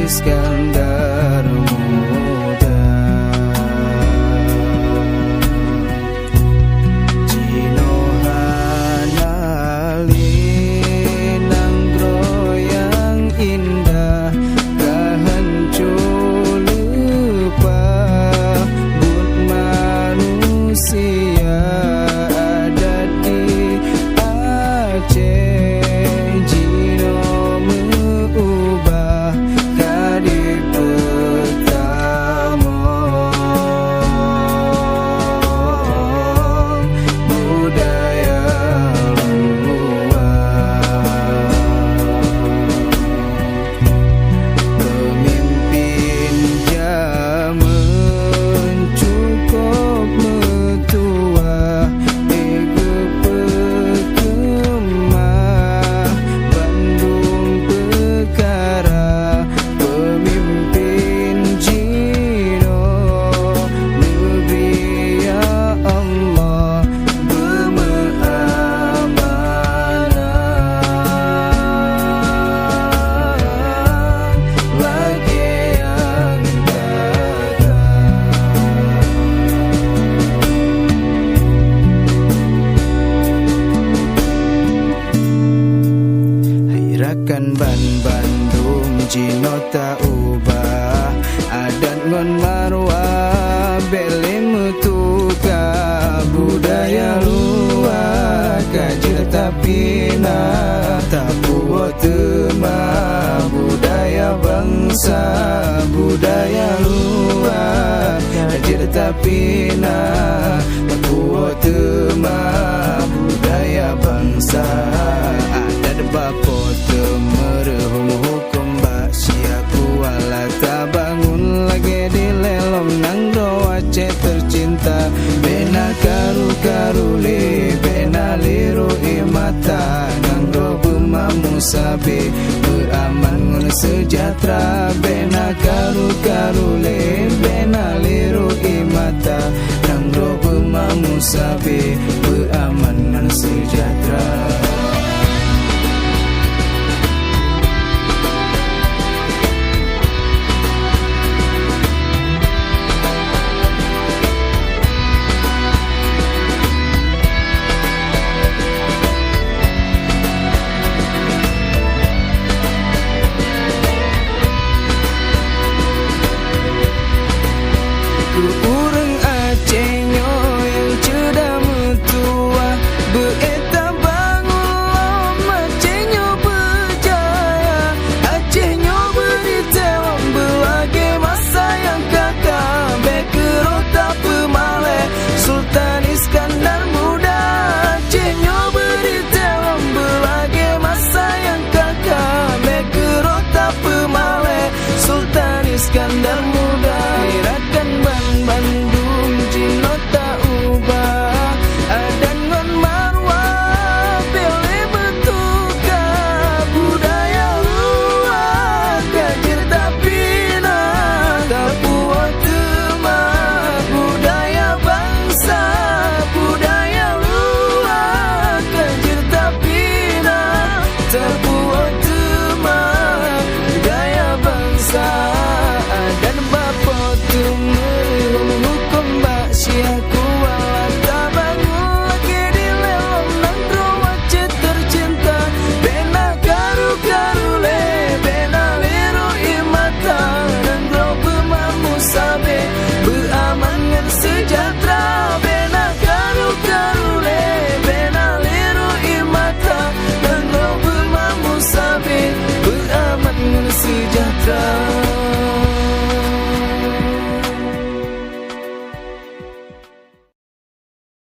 Iskandar muda. Cino hanali nanggro yang indah, kahancur lupa but manusia ada di Aceh. Cino mengubah kadi pertama budaya luar. Pemimpin zaman cukup metua, ego perkemah Bandung perkara. Pemimpin Cino negeri ya Allah beramanah lagi yang Hairakan Bandung Cino tak ubah, adat ngon marwah bele mutuka. Budaya luar kajir tapi tak puas tema budaya bangsa. Budaya luar kajir tapi tak puas tema budaya bangsa. Adat bapa temerhum hukum bak siaku wala tak bangun lagi di lelom nangdo Aceh tercinta. Bena karu-karu le bena liru imata nangdo bemamu sabe beraman ngun sejahtera. Bena karu-karu le bena liru imata nangdo bemamu sabe beraman ngun sejahtera. Urang Acehnya yang cedah metua, beeta bangun Acehnya berjaya. Acehnya beri tewang belage masa yang kakak, bekerota pemale Sultan Iskandar muda. Acehnya beri tewang belage masa yang kakak, bekerota pemale Sultan Iskandar muda.